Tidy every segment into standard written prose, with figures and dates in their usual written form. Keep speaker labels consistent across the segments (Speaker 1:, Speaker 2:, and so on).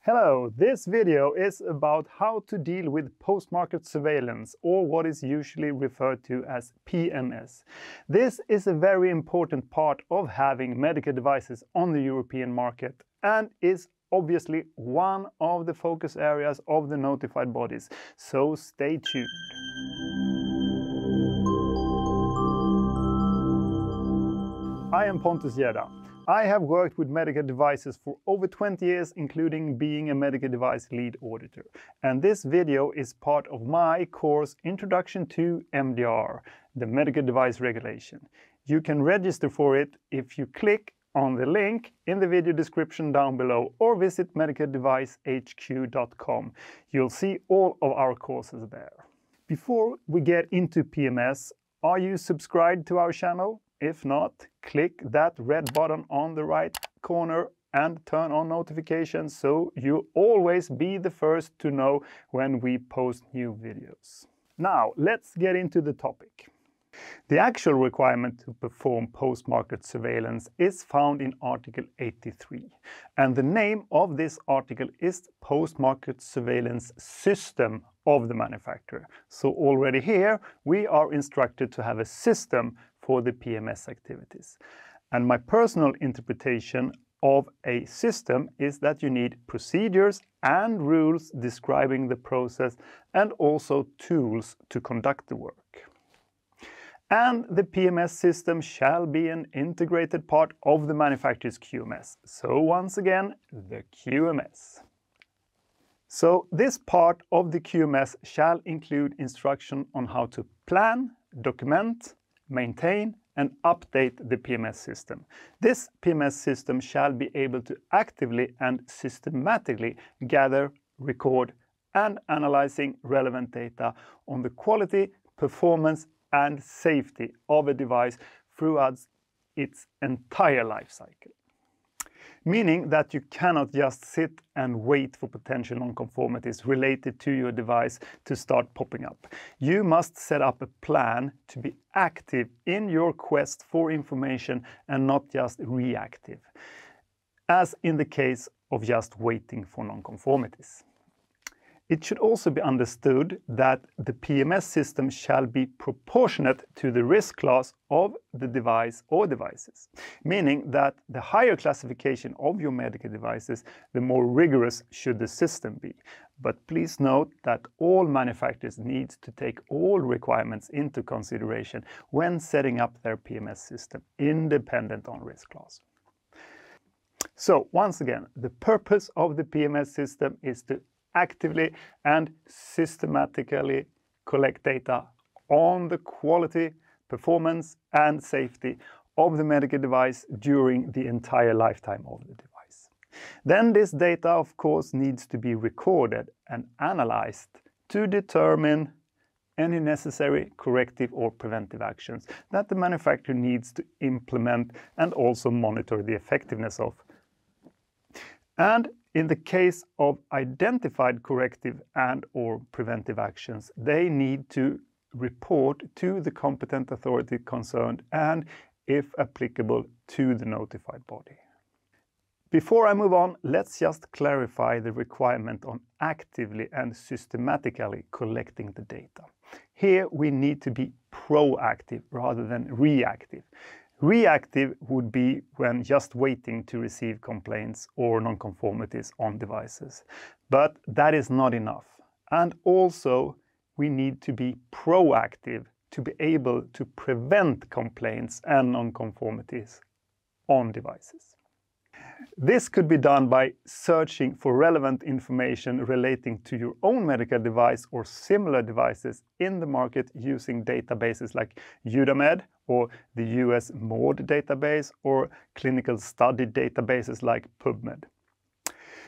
Speaker 1: Hello, this video is about how to deal with post-market surveillance, or what is usually referred to as PMS. This is a very important part of having medical devices on the European market and is obviously one of the focus areas of the notified bodies, so stay tuned. I am Pontus Gädda. I have worked with medical devices for over 20 years, including being a medical device lead auditor. And this video is part of my course Introduction to MDR, the Medical Device Regulation. You can register for it if you click on the link in the video description down below or visit medicaldevicehq.com. You'll see all of our courses there. Before we get into PMS, are you subscribed to our channel? If not, click that red button on the right corner and turn on notifications so you'll always be the first to know when we post new videos. Now, let's get into the topic. The actual requirement to perform post-market surveillance is found in Article 83. And the name of this article is Post-Market Surveillance System of the manufacturer. So already here we are instructed to have a system for the PMS activities. And my personal interpretation of a system is that you need procedures and rules describing the process and also tools to conduct the work. And the PMS system shall be an integrated part of the manufacturer's QMS. So once again, the QMS. So this part of the QMS shall include instruction on how to plan, document, maintain and update the PMS system. This PMS system shall be able to actively and systematically gather, record and analyzing relevant data on the quality, performance and safety of a device throughout its entire life cycle. Meaning that you cannot just sit and wait for potential nonconformities related to your device to start popping up. You must set up a plan to be active in your quest for information and not just reactive, as in the case of just waiting for nonconformities. It should also be understood that the PMS system shall be proportionate to the risk class of the device or devices, meaning that the higher classification of your medical devices, the more rigorous should the system be. But please note that all manufacturers need to take all requirements into consideration when setting up their PMS system, independent on risk class. So once again, the purpose of the PMS system is to actively and systematically collect data on the quality, performance and safety of the medical device during the entire lifetime of the device. Then this data, of course, needs to be recorded and analyzed to determine any necessary corrective or preventive actions that the manufacturer needs to implement and also monitor the effectiveness of. And in the case of identified corrective and/or preventive actions, they need to report to the competent authority concerned and, if applicable, to the notified body. Before I move on, let's just clarify the requirement on actively and systematically collecting the data. Here we need to be proactive rather than reactive. Reactive would be when just waiting to receive complaints or nonconformities on devices. But that is not enough. And also, we need to be proactive to be able to prevent complaints and nonconformities on devices. This could be done by searching for relevant information relating to your own medical device or similar devices in the market using databases like UDAMED or the US MORD database or clinical study databases like PubMed.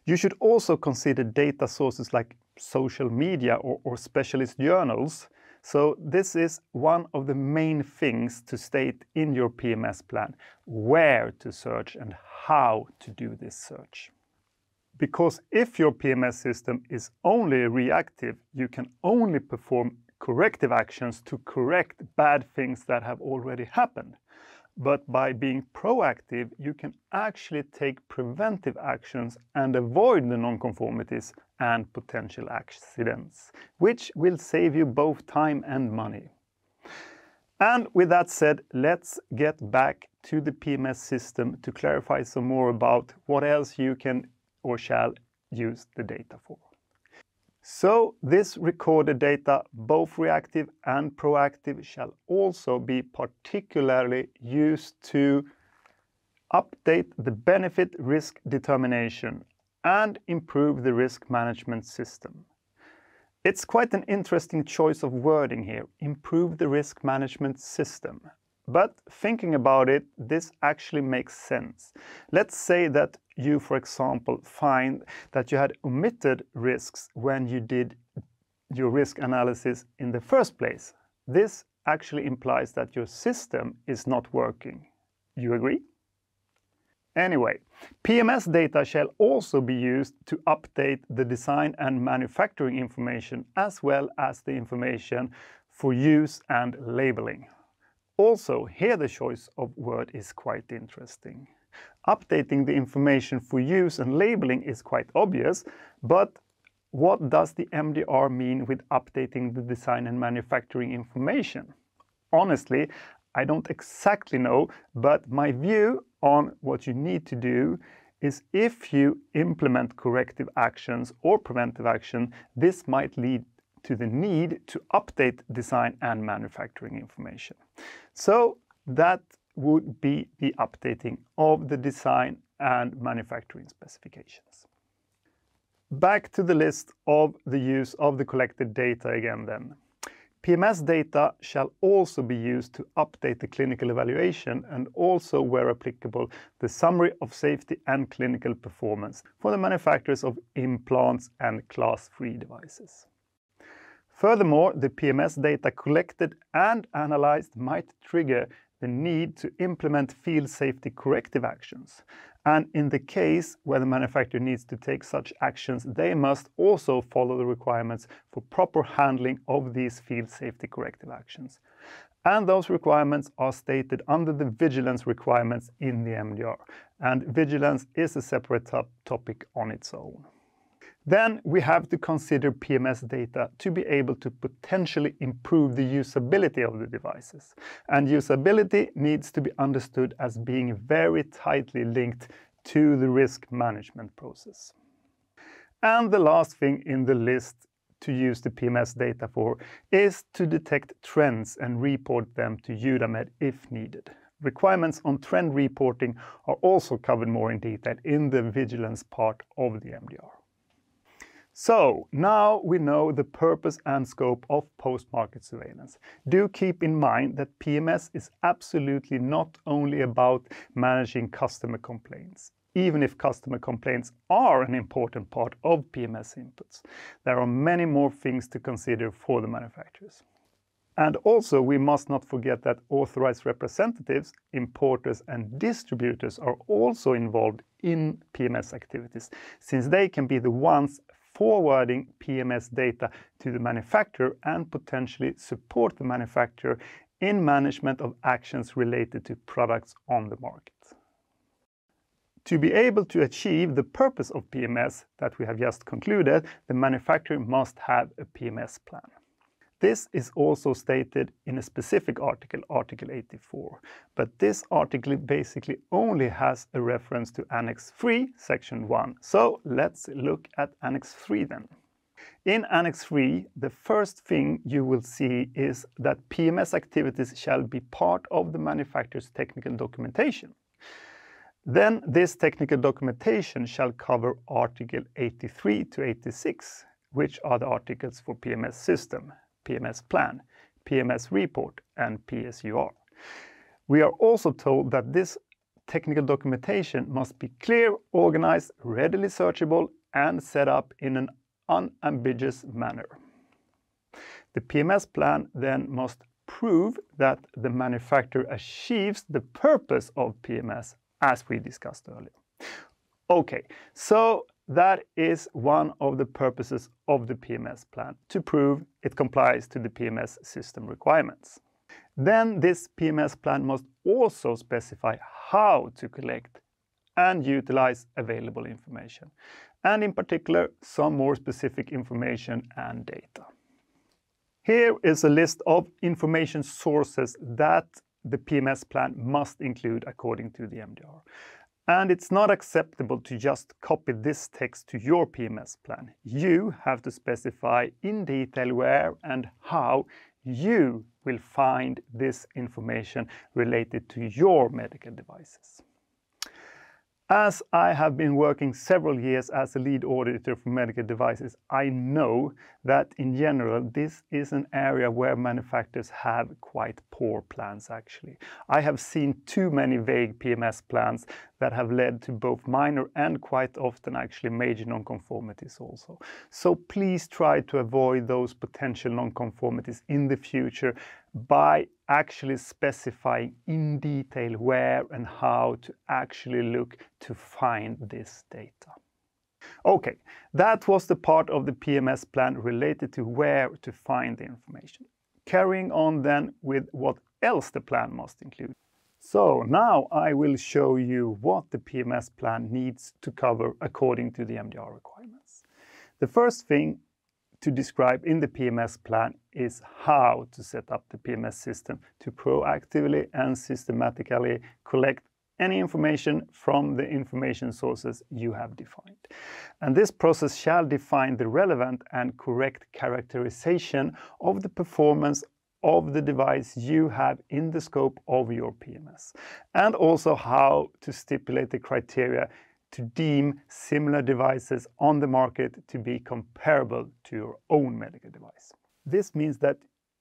Speaker 1: You should also consider data sources like social media or specialist journals. So this is one of the main things to state in your PMS plan, where to search and how to do this search. Because if your PMS system is only reactive, you can only perform corrective actions to correct bad things that have already happened. but by being proactive, you can actually take preventive actions and avoid the nonconformities and potential accidents, which will save you both time and money. And with that said, let's get back to the PMS system to clarify some more about what else you can or shall use the data for. So this recorded data, both reactive and proactive, shall also be particularly used to update the benefit risk determination and improve the risk management system. It's quite an interesting choice of wording here, improve the risk management system. But thinking about it, this actually makes sense. Let's say that you, for example, find that you had omitted risks when you did your risk analysis in the first place. This actually implies that your system is not working. You agree? Anyway, PMS data shall also be used to update the design and manufacturing information as well as the information for use and labeling. Also, here the choice of word is quite interesting. Updating the information for use and labeling is quite obvious, but what does the MDR mean with updating the design and manufacturing information? Honestly, I don't exactly know, but my view on what you need to do is if you implement corrective actions or preventive action, this might lead to the need to update design and manufacturing information. So that would be the updating of the design and manufacturing specifications. Back to the list of the use of the collected data again then. PMS data shall also be used to update the clinical evaluation and also, where applicable, the summary of safety and clinical performance for the manufacturers of implants and Class 3 devices. Furthermore, the PMS data collected and analyzed might trigger the need to implement field safety corrective actions. And in the case where the manufacturer needs to take such actions, they must also follow the requirements for proper handling of these field safety corrective actions. And those requirements are stated under the vigilance requirements in the MDR. And vigilance is a separate topic on its own. Then we have to consider PMS data to be able to potentially improve the usability of the devices. And usability needs to be understood as being very tightly linked to the risk management process. And the last thing in the list to use the PMS data for is to detect trends and report them to EUDAMED if needed. Requirements on trend reporting are also covered more in detail in the vigilance part of the MDR. So now we know the purpose and scope of post-market surveillance. Do keep in mind that PMS is absolutely not only about managing customer complaints. Even if customer complaints are an important part of PMS inputs, there are many more things to consider for the manufacturers. And also, we must not forget that authorized representatives, importers and distributors are also involved in PMS activities, since they can be the ones forwarding PMS data to the manufacturer and potentially support the manufacturer in management of actions related to products on the market. To be able to achieve the purpose of PMS that we have just concluded, the manufacturer must have a PMS plan. This is also stated in a specific article, Article 84, but this article basically only has a reference to Annex 3, Section 1. So let's look at Annex 3 then. In Annex 3, the first thing you will see is that PMS activities shall be part of the manufacturer's technical documentation. Then this technical documentation shall cover Article 83 to 86, which are the articles for PMS system, PMS plan, PMS report and PSUR. We are also told that this technical documentation must be clear, organized, readily searchable and set up in an unambiguous manner. The PMS plan then must prove that the manufacturer achieves the purpose of PMS as we discussed earlier. Okay, so that is one of the purposes of the PMS plan, to prove it complies to the PMS system requirements. Then this PMS plan must also specify how to collect and utilize available information, and in particular some more specific information and data. Here is a list of information sources that the PMS plan must include according to the MDR. And it's not acceptable to just copy this text to your PMS plan. You have to specify in detail where and how you will find this information related to your medical devices. As I have been working several years as a lead auditor for medical devices, I know that in general this is an area where manufacturers have quite poor plans actually. I have seen too many vague PMS plans that have led to both minor and quite often actually major non-conformities also. So please try to avoid those potential non-conformities in the future by actually specifying in detail where and how to actually look to find this data. Okay, that was the part of the PMS plan related to where to find the information. Carrying on then with what else the plan must include. So now I will show you what the PMS plan needs to cover according to the MDR requirements. The first thing to describe in the PMS plan is how to set up the PMS system to proactively and systematically collect any information from the information sources you have defined. And this process shall define the relevant and correct characterization of the performance of the device you have in the scope of your PMS, and also how to stipulate the criteria to deem similar devices on the market to be comparable to your own medical device. This means that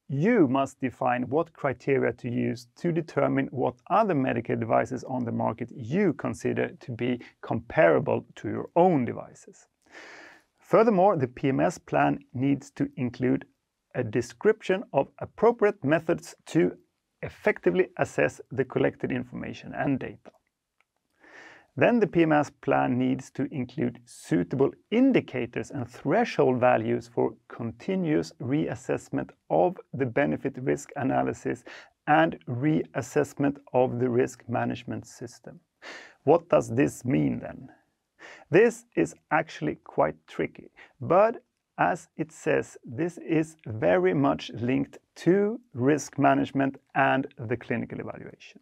Speaker 1: you must define what criteria to use to determine what other medical devices on the market you consider to be comparable to your own devices. Furthermore, the PMS plan needs to include a description of appropriate methods to effectively assess the collected information and data. Then the PMS plan needs to include suitable indicators and threshold values for continuous reassessment of the benefit-risk analysis and reassessment of the risk management system. What does this mean then? This is actually quite tricky, but as it says, this is very much linked to risk management and the clinical evaluation.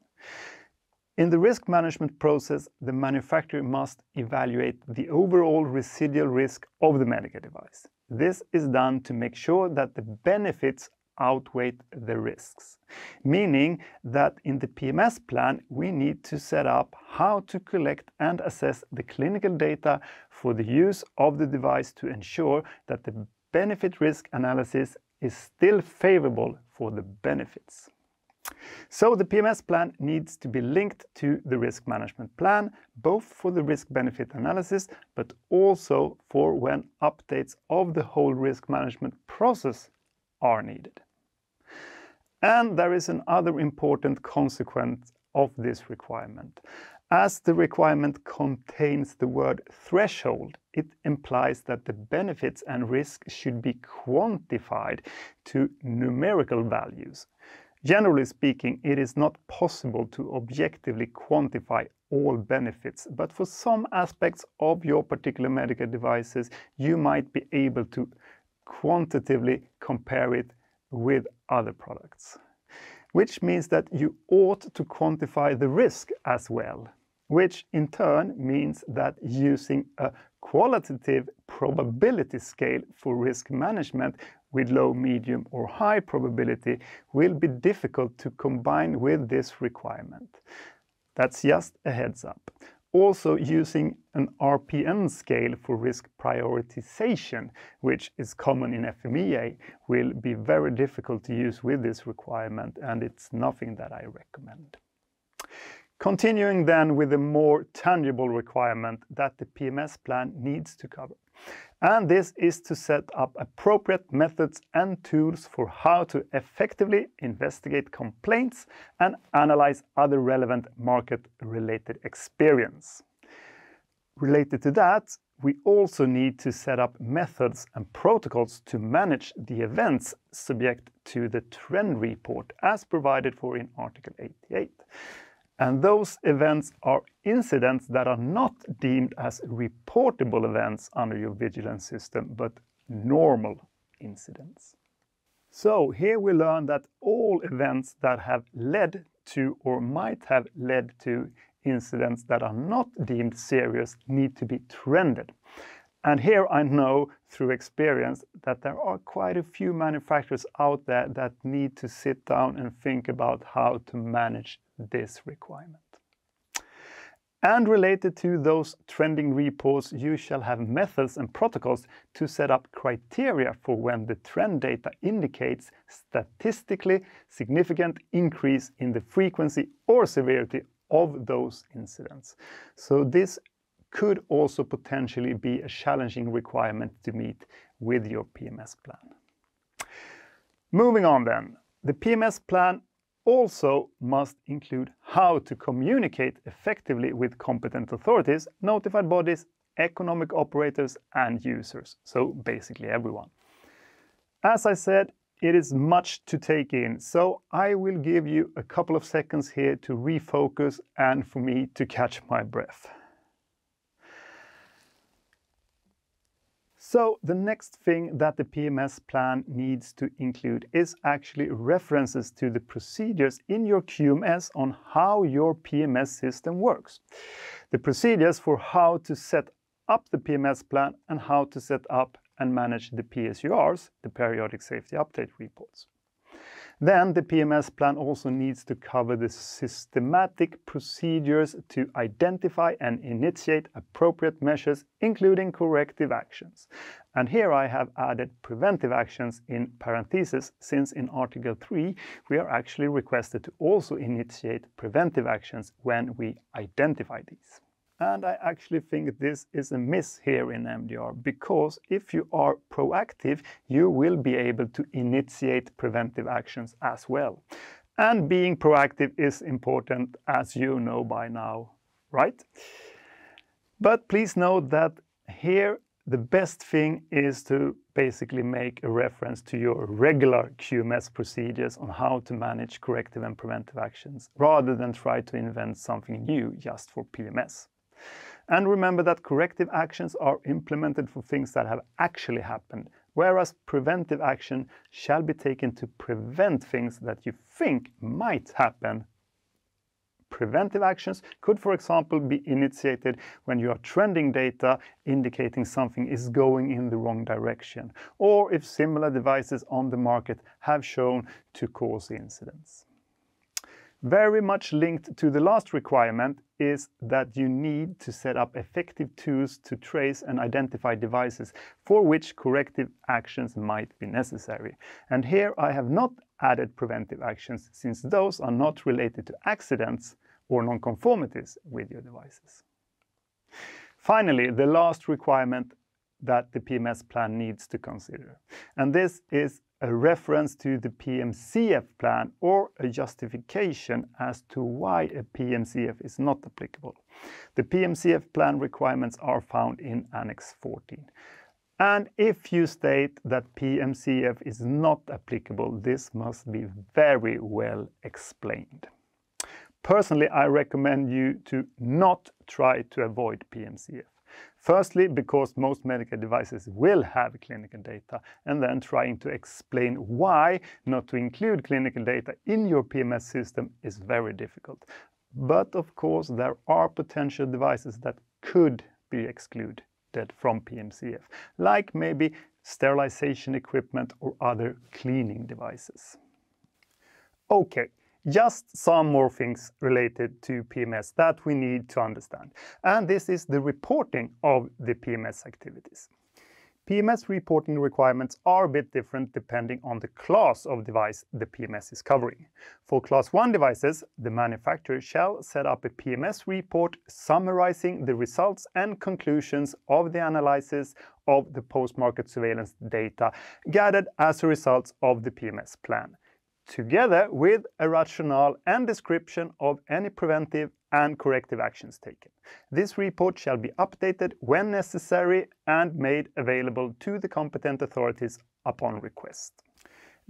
Speaker 1: In the risk management process, the manufacturer must evaluate the overall residual risk of the medical device. This is done to make sure that the benefits outweigh the risks, meaning that in the PMS plan we need to set up how to collect and assess the clinical data for the use of the device to ensure that the benefit-risk analysis is still favorable for the benefits. So the PMS plan needs to be linked to the risk management plan, both for the risk-benefit analysis, but also for when updates of the whole risk management process are needed. And there is another important consequence of this requirement. As the requirement contains the word threshold, it implies that the benefits and risks should be quantified to numerical values. Generally speaking, it is not possible to objectively quantify all benefits, but for some aspects of your particular medical devices, you might be able to quantitatively compare it with other products. Which means that you ought to quantify the risk as well, which in turn means that using a qualitative probability scale for risk management with low, medium or high probability will be difficult to combine with this requirement. That's just a heads up. Also, using an RPN scale for risk prioritization, which is common in FMEA, will be very difficult to use with this requirement, and it's nothing that I recommend. Continuing then with a more tangible requirement that the PMS plan needs to cover. And this is to set up appropriate methods and tools for how to effectively investigate complaints and analyze other relevant market-related experience. Related to that, we also need to set up methods and protocols to manage the events subject to the trend report as provided for in Article 88. And those events are incidents that are not deemed as reportable events under your vigilance system, but normal incidents. So here we learn that all events that have led to or might have led to incidents that are not deemed serious need to be trended. And here I know through experience that there are quite a few manufacturers out there that need to sit down and think about how to manage this requirement. And related to those trending reports, you shall have methods and protocols to set up criteria for when the trend data indicates statistically significant increase in the frequency or severity of those incidents. So this could also potentially be a challenging requirement to meet with your PMS plan. Moving on then, the PMS plan also must include how to communicate effectively with competent authorities, notified bodies, economic operators and users, so basically everyone. As I said, it is much to take in, so I will give you a couple of seconds here to refocus and for me to catch my breath. So the next thing that the PMS plan needs to include is actually references to the procedures in your QMS on how your PMS system works. The procedures for how to set up the PMS plan and how to set up and manage the PSURs, the periodic safety update reports. Then the PMS plan also needs to cover the systematic procedures to identify and initiate appropriate measures, including corrective actions. And here I have added preventive actions in parentheses, since in Article 3 we are actually requested to also initiate preventive actions when we identify these. And I actually think this is a miss here in MDR, because if you are proactive, you will be able to initiate preventive actions as well. And being proactive is important, as you know by now, right? But please note that here the best thing is to basically make a reference to your regular QMS procedures on how to manage corrective and preventive actions, rather than try to invent something new just for PMS. And remember that corrective actions are implemented for things that have actually happened, whereas preventive action shall be taken to prevent things that you think might happen. Preventive actions could, for example, be initiated when you are trending data indicating something is going in the wrong direction, or if similar devices on the market have shown to cause incidents. Very much linked to the last requirement is that you need to set up effective tools to trace and identify devices for which corrective actions might be necessary. And here I have not added preventive actions, since those are not related to accidents or non-conformities with your devices. Finally, the last requirement that the PMS plan needs to consider, and this is a reference to the PMCF plan, or a justification as to why a PMCF is not applicable. The PMCF plan requirements are found in Annex 14. And if you state that PMCF is not applicable, this must be very well explained. Personally, I recommend you to not try to avoid PMCF. Firstly, because most medical devices will have clinical data, and then trying to explain why not to include clinical data in your PMS system is very difficult. But of course, there are potential devices that could be excluded from PMCF, like maybe sterilization equipment or other cleaning devices. Okay. Just some more things related to PMS that we need to understand. And this is the reporting of the PMS activities. PMS reporting requirements are a bit different depending on the class of device the PMS is covering. For Class 1 devices, the manufacturer shall set up a PMS report summarizing the results and conclusions of the analysis of the post-market surveillance data gathered as a result of the PMS plan, together with a rationale and description of any preventive and corrective actions taken. This report shall be updated when necessary and made available to the competent authorities upon request.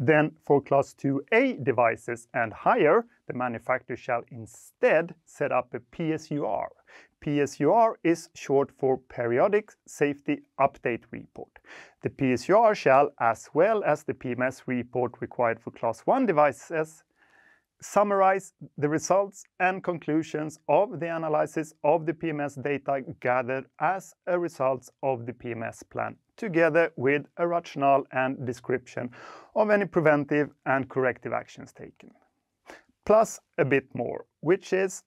Speaker 1: Then for Class 2A devices and higher, the manufacturer shall instead set up a PSUR. PSUR is short for Periodic Safety Update Report. The PSUR shall, as well as the PMS report required for Class 1 devices, summarize the results and conclusions of the analysis of the PMS data gathered as a result of the PMS plan, together with a rationale and description of any preventive and corrective actions taken. Plus a bit more, which is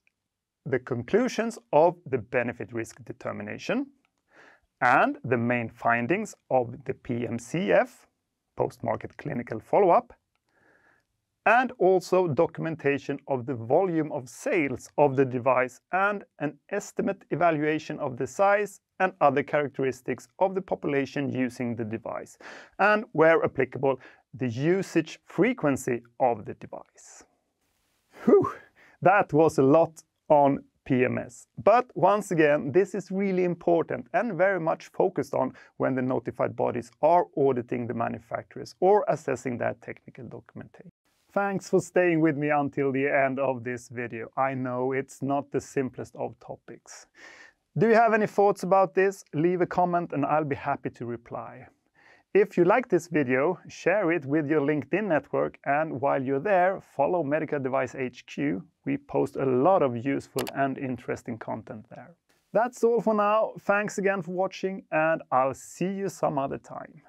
Speaker 1: the conclusions of the benefit-risk determination and the main findings of the PMCF, post-market clinical follow-up, and also documentation of the volume of sales of the device and an estimate evaluation of the size and other characteristics of the population using the device, and where applicable, the usage frequency of the device. Whew, that was a lot on PMS. But once again, this is really important and very much focused on when the notified bodies are auditing the manufacturers or assessing their technical documentation. Thanks for staying with me until the end of this video. I know it's not the simplest of topics. Do you have any thoughts about this? Leave a comment and I'll be happy to reply. If you like this video, share it with your LinkedIn network, and while you're there, follow Medical Device HQ. We post a lot of useful and interesting content there. That's all for now. Thanks again for watching, and I'll see you some other time.